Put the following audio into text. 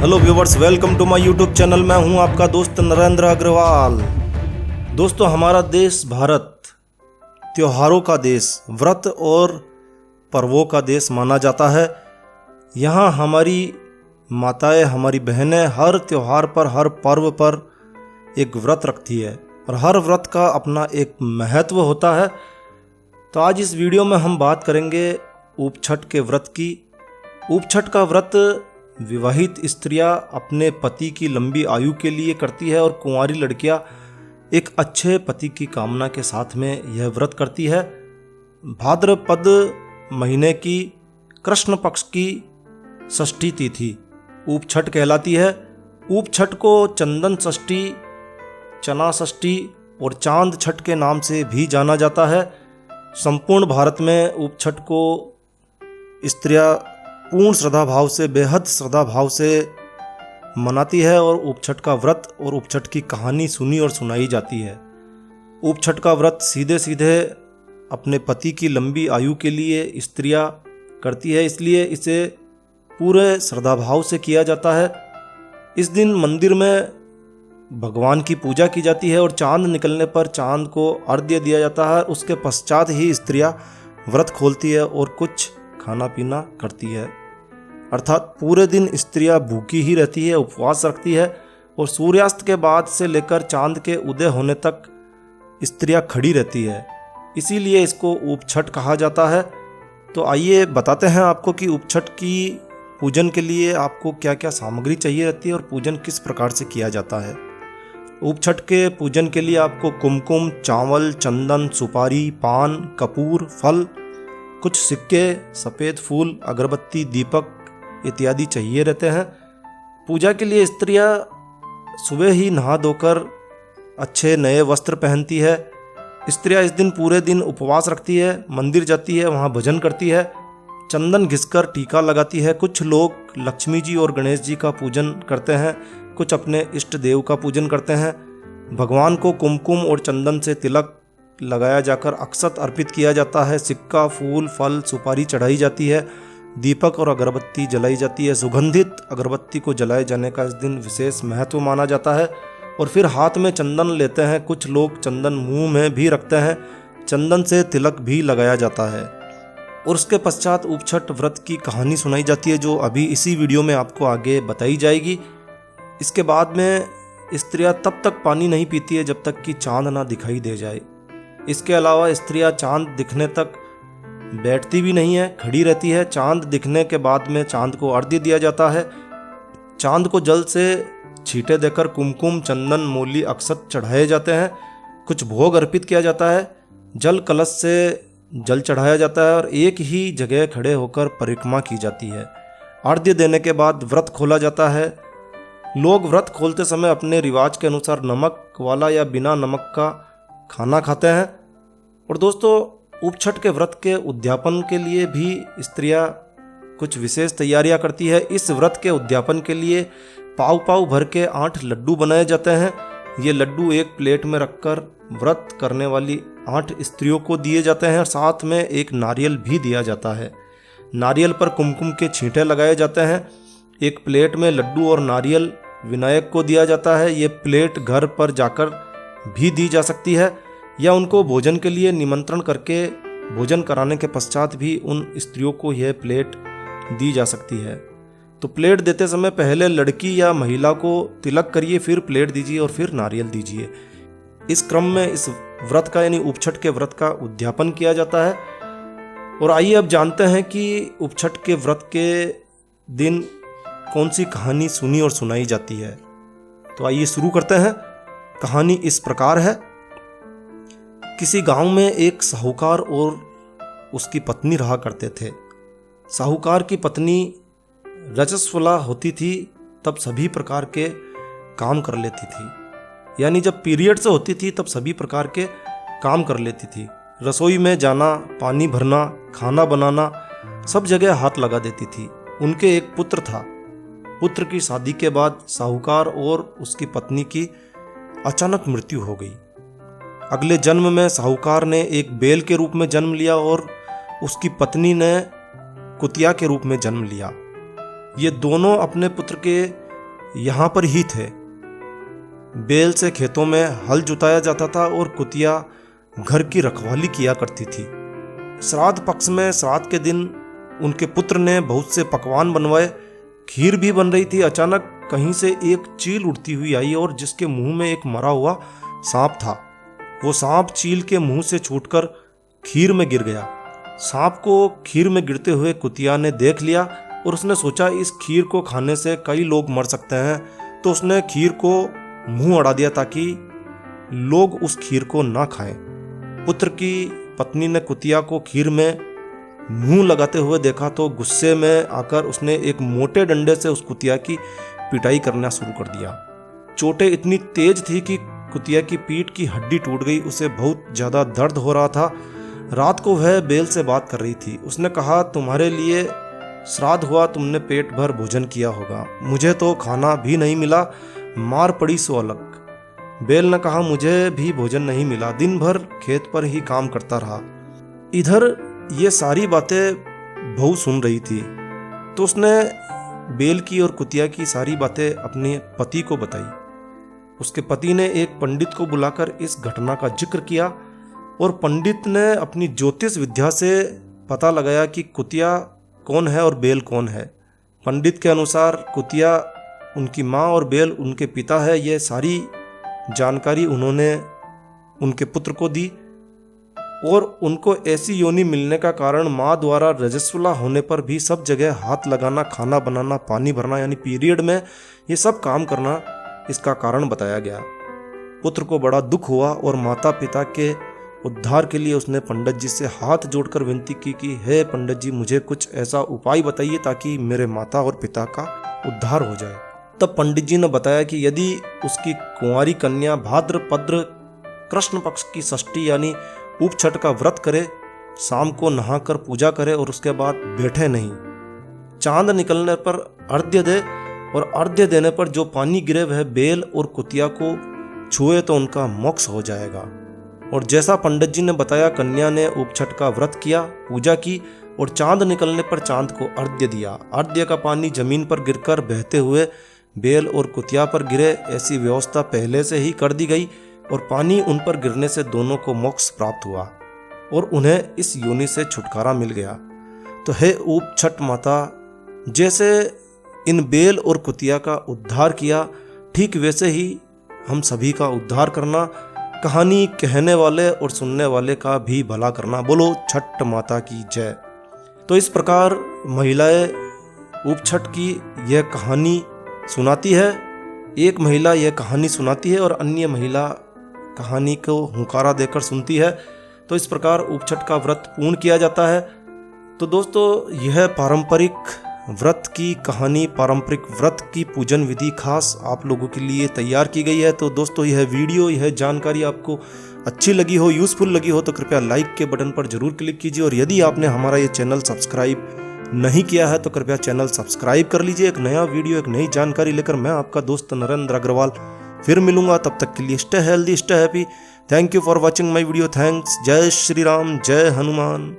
Hello viewers, welcome to my YouTube channel. मैं हूं आपका दोस्त नरेंद्र अग्रवाल। दोस्तों, हमारा देश भारत त्योहारों का देश, व्रत और पर्वों का देश माना जाता है। यहाँ हमारी माताएं, हमारी बहनें हर त्योहार पर, हर पर्व पर एक व्रत रखती है और हर व्रत का अपना एक महत्व होता है। तो आज इस वीडियो में हम बात करेंगे ऊपछठ के व्रत की। ऊपछठ का व्रत विवाहित स्त्रियां अपने पति की लंबी आयु के लिए करती है और कुंवारी लड़कियां एक अच्छे पति की कामना के साथ में यह व्रत करती है। भाद्रपद महीने की कृष्ण पक्ष की षष्ठी तिथि ऊपछठ कहलाती है। ऊपछठ को चंदन षष्ठी, चना षष्ठी और चांद छठ के नाम से भी जाना जाता है। संपूर्ण भारत में ऊपछठ को स्त्रियां पूर्ण श्रद्धा भाव से, बेहद श्रद्धा भाव से मनाती है और ऊपछठ का व्रत और ऊपछठ की कहानी सुनी और सुनाई जाती है। ऊपछठ का व्रत सीधे सीधे अपने पति की लंबी आयु के लिए स्त्रियां करती है, इसलिए इसे पूरे श्रद्धा भाव से किया जाता है। इस दिन मंदिर में भगवान की पूजा की जाती है और चांद निकलने पर चांद को अर्घ्य दिया जाता है। उसके पश्चात ही स्त्रियां व्रत खोलती है और कुछ खाना पीना करती है। अर्थात पूरे दिन स्त्रियां भूखी ही रहती है, उपवास रखती है और सूर्यास्त के बाद से लेकर चांद के उदय होने तक स्त्रियां खड़ी रहती है। इसीलिए इसको ऊपछठ कहा जाता है। तो आइए बताते हैं आपको कि ऊपछठ की पूजन के लिए आपको क्या क्या सामग्री चाहिए रहती है और पूजन किस प्रकार से किया जाता है। ऊपछठ के पूजन के लिए आपको कुमकुम, चावल, चंदन, सुपारी, पान, कपूर, फल, कुछ सिक्के, सफ़ेद फूल, अगरबत्ती, दीपक इत्यादि चाहिए रहते हैं। पूजा के लिए स्त्रियां सुबह ही नहा धोकर अच्छे नए वस्त्र पहनती है। स्त्रियां इस दिन पूरे दिन उपवास रखती है, मंदिर जाती है, वहाँ भजन करती है, चंदन घिसकर टीका लगाती है। कुछ लोग लक्ष्मी जी और गणेश जी का पूजन करते हैं, कुछ अपने इष्ट देव का पूजन करते हैं। भगवान को कुमकुम और चंदन से तिलक लगाया जाकर अक्षत अर्पित किया जाता है। सिक्का, फूल, फल, सुपारी चढ़ाई जाती है। दीपक और अगरबत्ती जलाई जाती है। सुगंधित अगरबत्ती को जलाए जाने का इस दिन विशेष महत्व माना जाता है। और फिर हाथ में चंदन लेते हैं, कुछ लोग चंदन मुंह में भी रखते हैं। चंदन से तिलक भी लगाया जाता है। और उसके पश्चात ऊपछठ व्रत की कहानी सुनाई जाती है, जो अभी इसी वीडियो में आपको आगे बताई जाएगी। इसके बाद में स्त्रियां तब तक पानी नहीं पीती है जब तक कि चांद ना दिखाई दे जाए। इसके अलावा स्त्रियां चांद दिखने तक बैठती भी नहीं है, खड़ी रहती है। चांद दिखने के बाद में चांद को अर्घ्य दिया जाता है। चांद को जल से छींटे देकर कुमकुम, चंदन, मूली, अक्षत चढ़ाए जाते हैं। कुछ भोग अर्पित किया जाता है। जल कलश से जल चढ़ाया जाता है और एक ही जगह खड़े होकर परिक्रमा की जाती है। अर्घ्य देने के बाद व्रत खोला जाता है। लोग व्रत खोलते समय अपने रिवाज के अनुसार नमक वाला या बिना नमक का खाना खाते हैं। और दोस्तों, ऊपछठ के व्रत के उद्यापन के लिए भी स्त्रियां कुछ विशेष तैयारियां करती है। इस व्रत के उद्यापन के लिए पाव पाव भर के 8 लड्डू बनाए जाते हैं। ये लड्डू एक प्लेट में रखकर व्रत करने वाली 8 स्त्रियों को दिए जाते हैं और साथ में एक नारियल भी दिया जाता है। नारियल पर कुमकुम के छींटे लगाए जाते हैं। एक प्लेट में लड्डू और नारियल विनायक को दिया जाता है। ये प्लेट घर पर जाकर भी दी जा सकती है या उनको भोजन के लिए निमंत्रण करके भोजन कराने के पश्चात भी उन स्त्रियों को यह प्लेट दी जा सकती है। तो प्लेट देते समय पहले लड़की या महिला को तिलक करिए, फिर प्लेट दीजिए और फिर नारियल दीजिए। इस क्रम में इस व्रत का यानी ऊपछठ के व्रत का उद्यापन किया जाता है। और आइए अब जानते हैं कि ऊपछठ के व्रत के दिन कौन सी कहानी सुनी और सुनाई जाती है। तो आइए शुरू करते हैं। कहानी इस प्रकार है। किसी गांव में एक साहूकार और उसकी पत्नी रहा करते थे। साहूकार की पत्नी रजस्वला होती थी, तब सभी प्रकार के काम कर लेती थी। यानी जब पीरियड से होती थी तब सभी प्रकार के काम कर लेती थी। रसोई में जाना, पानी भरना, खाना बनाना, सब जगह हाथ लगा देती थी। उनके एक पुत्र था। पुत्र की शादी के बाद साहूकार और उसकी पत्नी की अचानक मृत्यु हो गई। अगले जन्म में साहूकार ने एक बैल के रूप में जन्म लिया और उसकी पत्नी ने कुतिया के रूप में जन्म लिया। ये दोनों अपने पुत्र के यहाँ पर ही थे। बैल से खेतों में हल जुताया जाता था और कुतिया घर की रखवाली किया करती थी। श्राद्ध पक्ष में श्राद्ध के दिन उनके पुत्र ने बहुत से पकवान बनवाए, खीर भी बन रही थी। अचानक कहीं से एक चील उड़ती हुई आई और जिसके मुंह में एक मरा हुआ सांप था। वो सांप चील के मुंह से छूटकर खीर में गिर गया। सांप को खीर में गिरते हुए कुतिया ने देख लिया और उसने सोचा इस खीर को खाने से कई लोग मर सकते हैं, तो उसने खीर को मुंह अड़ा दिया ताकि लोग उस खीर को ना खाएं। पुत्र की पत्नी ने कुतिया को खीर में मुंह लगाते हुए देखा तो गुस्से में आकर उसने एक मोटे डंडे से उस कुतिया की पिटाई करना शुरू कर दिया। चोटें इतनी तेज थी कि कुतिया की पीठ की हड्डी टूट गई। उसे बहुत ज्यादा दर्द हो रहा था। रात को वह बैल से बात कर रही थी। उसने कहा, तुम्हारे लिए श्राद्ध हुआ, तुमने पेट भर भोजन किया होगा, मुझे तो खाना भी नहीं मिला, मार पड़ी सो अलग। बैल ने कहा, मुझे भी भोजन नहीं मिला, दिन भर खेत पर ही काम करता रहा। इधर ये सारी बातें बहू सुन रही थी तो उसने बैल की और कुतिया की सारी बातें अपने पति को बताई। उसके पति ने एक पंडित को बुलाकर इस घटना का जिक्र किया और पंडित ने अपनी ज्योतिष विद्या से पता लगाया कि कुतिया कौन है और बैल कौन है। पंडित के अनुसार कुतिया उनकी माँ और बैल उनके पिता है। ये सारी जानकारी उन्होंने उनके पुत्र को दी और उनको ऐसी योनि मिलने का कारण माँ द्वारा रजस्वला होने पर भी सब जगह हाथ लगाना, खाना बनाना, पानी भरना यानी पीरियड में ये सब काम करना इसका कारण बताया गया। पुत्र को बड़ा दुख हुआ और माता पिता के उद्धार के लिए उसने पंडित जी से हाथ जोड़कर विनती की कि हे पंडित जी, मुझे कुछ ऐसा उपाय बताइए ताकि मेरे माता और पिता का उद्धार हो जाए। तब पंडित जी ने बताया कि यदि उसकी कुंवारी कन्या भाद्रपद कृष्ण पक्ष की षष्ठी यानी उपछठ का व्रत करे, शाम को नहाकर पूजा करे और उसके बाद बैठे नहीं, चांद निकलने पर अर्घ्य दे और अर्घ्य देने पर जो पानी गिरे वह बैल और कुतिया को छुए तो उनका मोक्ष हो जाएगा। और जैसा पंडित जी ने बताया, कन्या ने उपछठ का व्रत किया, पूजा की और चांद निकलने पर चांद को अर्घ्य दिया। अर्घ्य का पानी जमीन पर गिरकर बहते हुए बैल और कुतिया पर गिरे, ऐसी व्यवस्था पहले से ही कर दी गई और पानी उन पर गिरने से दोनों को मोक्ष प्राप्त हुआ और उन्हें इस योनि से छुटकारा मिल गया। तो हे उपछठ माता, जैसे इन बैल और कुतिया का उद्धार किया, ठीक वैसे ही हम सभी का उद्धार करना, कहानी कहने वाले और सुनने वाले का भी भला करना। बोलो छठ माता की जय। तो इस प्रकार महिलाएं उपछठ की यह कहानी सुनाती है। एक महिला यह कहानी सुनाती है और अन्य महिला कहानी को हुंकारा देकर सुनती है। तो इस प्रकार उपछठ का व्रत पूर्ण किया जाता है। तो दोस्तों, यह पारंपरिक व्रत की कहानी, पारंपरिक व्रत की पूजन विधि खास आप लोगों के लिए तैयार की गई है। तो दोस्तों, यह वीडियो, यह जानकारी आपको अच्छी लगी हो, यूजफुल लगी हो तो कृपया लाइक के बटन पर जरूर क्लिक कीजिए और यदि आपने हमारा ये चैनल सब्सक्राइब नहीं किया है तो कृपया चैनल सब्सक्राइब कर लीजिए। एक नया वीडियो, एक नई जानकारी लेकर मैं आपका दोस्त नरेंद्र अग्रवाल फिर मिलूंगा। तब तक के लिए stay healthy, stay happy. Thank you for watching my video. Thanks. जय श्री राम, जय हनुमान।